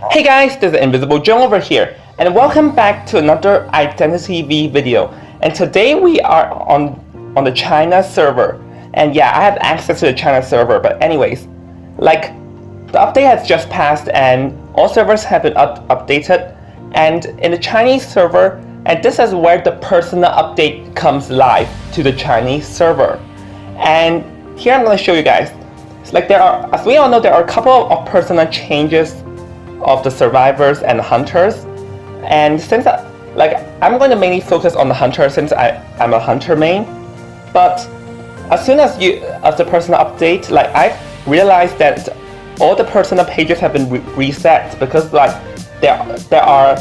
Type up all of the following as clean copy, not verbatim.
Hey guys, this is Invisible John over here, and welcome back to another Identity V video. And today we are on the China server. And yeah, I have access to the China server, but anyways, like the update has just passed and all servers have been updated. And in the Chinese server, and this is where the personal update comes live to the Chinese server. And here I'm going to show you guys. It's like there are, as we all know, there are a couple of personal changes of the survivors and hunters. And since I'm going to mainly focus on the hunter since I'm a hunter main. But as soon as the personal update, like I've realized that all the personal pages have been reset because like there are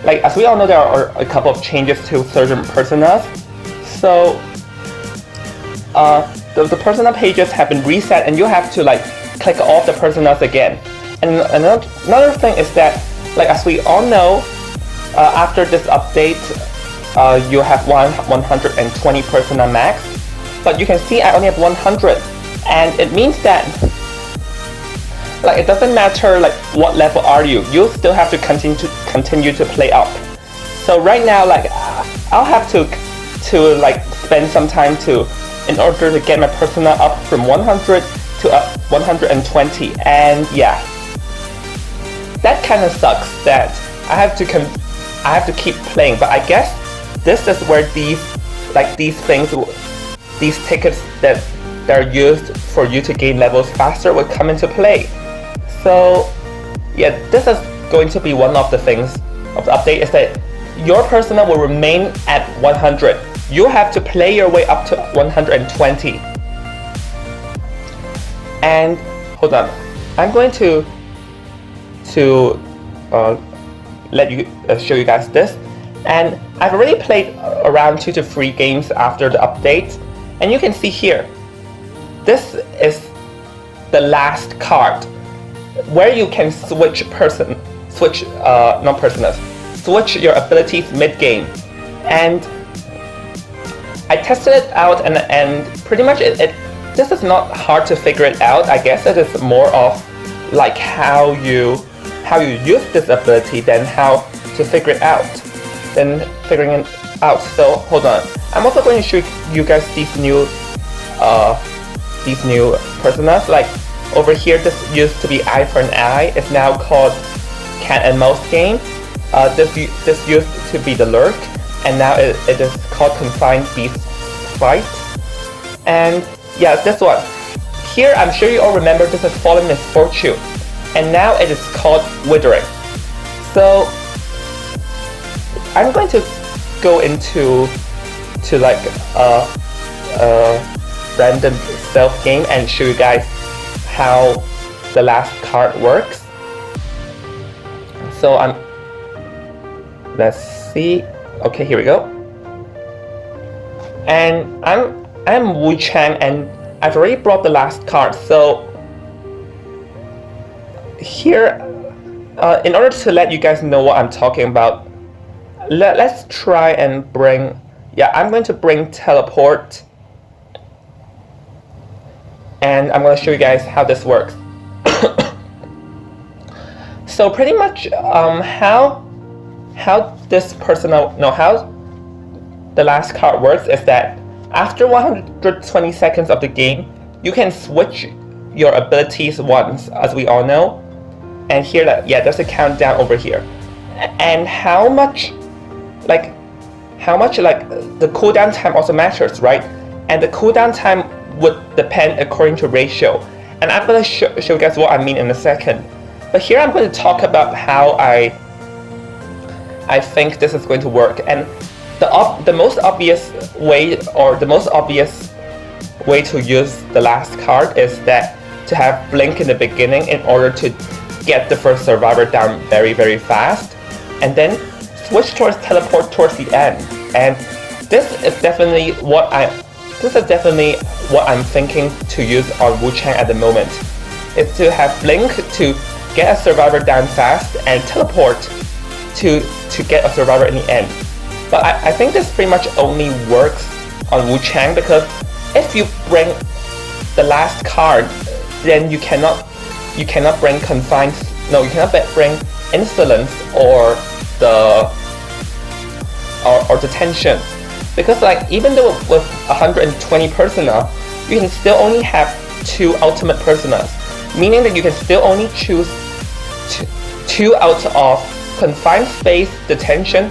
like as we all know there are a couple of changes to certain personas. So the personal pages have been reset and you have to like click off the personas again. And another thing is that, like as we all know, after this update, you have 120 persona max, but you can see I only have 100, and it means that like it doesn't matter like what level are you still have to continue to play up. So right now, like I'll have to like spend some time in order to get my persona up from 100 to 120, and yeah. That kind of sucks that I have to keep playing, but I guess this is where these tickets that are used for you to gain levels faster would come into play. So yeah, this is going to be one of the things of the update, is that your persona will remain at 100. You have to play your way up to 120. And hold on, I'm going to show you guys this, and I've already played around 2 to 3 games after the update, and you can see here this is the last card where you can switch your abilities mid-game. And I tested it out, and pretty much this is not hard to figure it out. I guess it is more of like how you use this ability than how to figure it out. So hold on. I'm also going to show you guys these new personas. Like over here, this used to be Eye for an Eye. It's now called Cat and Mouse game. This used to be the Lurk, and now it is called Confined Beast Fight. And yeah, this one. Here, I'm sure you all remember this is Fallen Misfortune, and now it is called Withering. So I'm going to go into like a random stealth game and show you guys how the last card works. So let's see. Okay, here we go. And I'm Wu Chang, and I've already brought the last card. So here, in order to let you guys know what I'm talking about, let's try and bring, I'm going to bring Teleport, and I'm going to show you guys how this works. So pretty much how this how the last card works is that after 120 seconds of the game, you can switch your abilities once, as we all know. And here, there's a countdown over here. And how much the cooldown time also matters, right? And the cooldown time would depend according to ratio. And I'm going to show you guys what I mean in a second. But here I'm going to talk about how I think this is going to work. And the most obvious way to use the last card is that to have Blink in the beginning in order to get the first survivor down very, very fast, and then switch towards Teleport towards the end. And this is definitely what I'm thinking to use on Wu Chang at the moment. Is to have Blink to get a survivor down fast and Teleport to get a survivor in the end. But I think this pretty much only works on Wu Chang, because if you bring the last card, then you cannot bring Confined no, you cannot bring insolence or the or detention, because like even though with 120 persona, you can still only have 2 ultimate personas, meaning that you can still only choose 2 out of confined space, detention,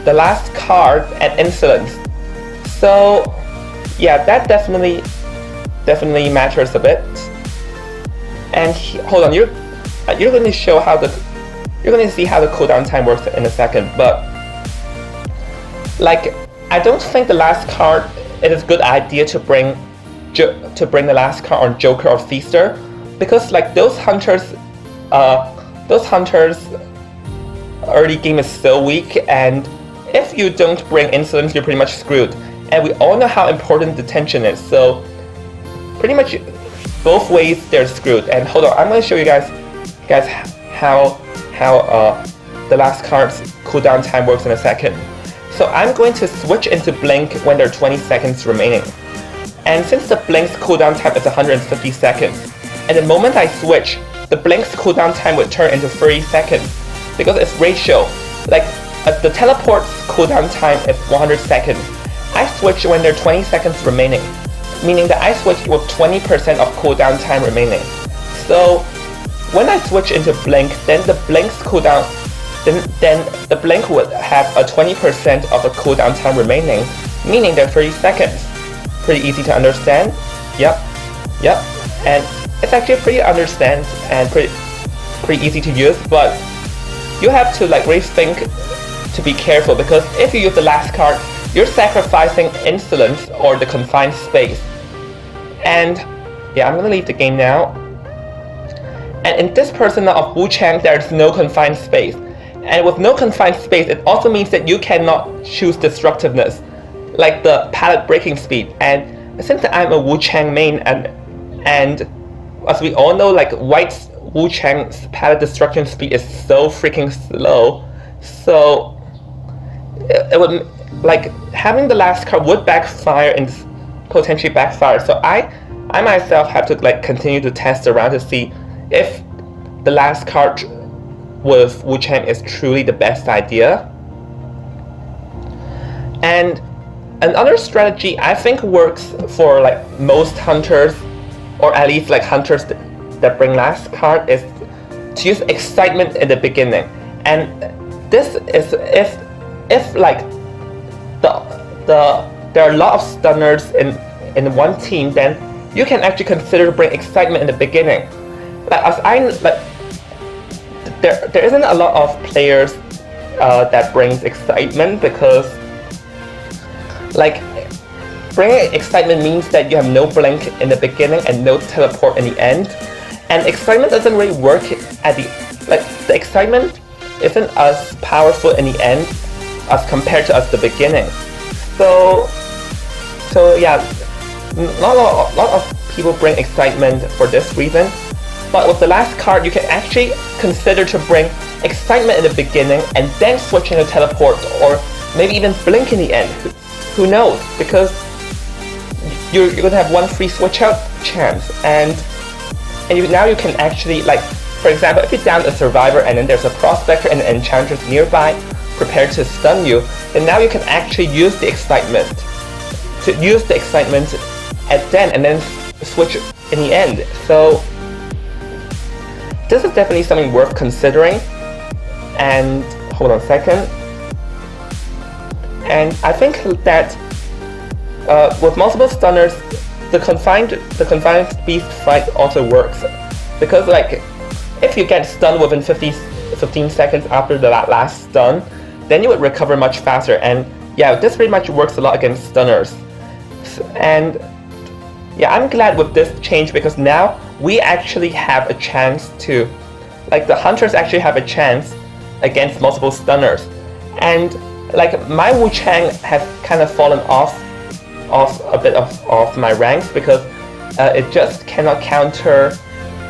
the last card, and insolence. So yeah, that definitely matters a bit. And hold on, you're going to show how you're going to see how the cooldown time works in a second, but like I don't think the last card, it is a good idea to bring the last card on Joker or Feaster, because like those hunters early game is so weak, and if you don't bring insolence, you're pretty much screwed. And we all know how important detention is, so pretty much both ways they're screwed. And hold on, I'm going to show you guys how the last card's cooldown time works in a second. So I'm going to switch into Blink when there are 20 seconds remaining. And since the Blink's cooldown time is 150 seconds, and the moment I switch, the Blink's cooldown time would turn into 30 seconds, because it's ratio. Like the teleport's cooldown time is 100 seconds. I switch when there are 20 seconds remaining, meaning that I switch with 20% of cooldown time remaining. So when I switch into Blink, then the Blink's cooldown, then the Blink would have a 20% of a cooldown time remaining, meaning they're 30 seconds. Pretty easy to understand. Yep. And it's actually pretty understand and pretty easy to use, but you have to like really think to be careful, because if you use the last card, you're sacrificing insolence or the confined space. And yeah, I'm gonna leave the game now. And in this persona of Wu Chang, there's no confined space. And with no confined space, it also means that you cannot choose destructiveness, like the palette breaking speed. And since I'm a Wu Chang main, and as we all know, like White's Wu Chang's palette destruction speed is so freaking slow, so it would, like, having the last card would backfire and potentially backfire. So I myself have to like continue to test around to see if the last card with Wu Chang is truly the best idea. And another strategy I think works for like most hunters, or at least like hunters that bring last card, is to use excitement in the beginning. And this is if like there are a lot of stunners in one team, then you can actually consider to bring excitement in the beginning. Like as there isn't a lot of players that brings excitement, because like bringing excitement means that you have no blink in the beginning and no teleport in the end, and excitement doesn't really work at the excitement isn't as powerful in the end as compared to the beginning. So yeah, not a lot of people bring excitement for this reason. But with the last card, you can actually consider to bring excitement in the beginning and then switch into teleport, or maybe even blink in the end. Who knows? Because you're gonna have one free switch out chance, and now you can actually, like, for example, if you down a survivor and then there's a prospector and an enchantress nearby prepared to stun you, then now you can actually use the excitement and then switch in the end. So this is definitely something worth considering. And hold on a second. And I think that with multiple stunners, the confined beast fight also works, because like if you get stunned within 15 seconds after the last stun, then you would recover much faster. And yeah, this pretty much works a lot against stunners. And yeah, I'm glad with this change, because now we actually have a chance to, like, the hunters actually have a chance against multiple stunners. And like my Wu Chang has kind of fallen off a bit of my ranks, because it just cannot counter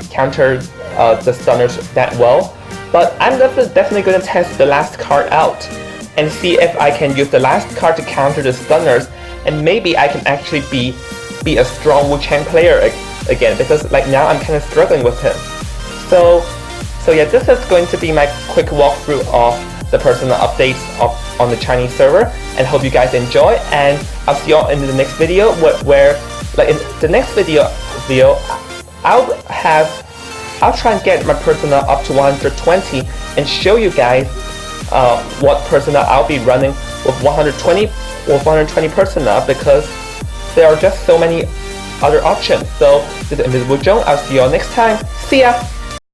the stunners that well. But I'm definitely going to test the last card out and see if I can use the last card to counter the stunners, and maybe I can actually be a strong Wu Chang player again, because like now I'm kind of struggling with him. So So yeah, this is going to be my quick walkthrough of the personal updates on the Chinese server, and hope you guys enjoy. And I'll see you all in the next video where like in the next video I'll try and get my personnel up to 120 and show you guys what personnel I'll be running with 120 personnel, because there are just so many other options. So this is Invisible Joe. I'll see you all next time. See ya!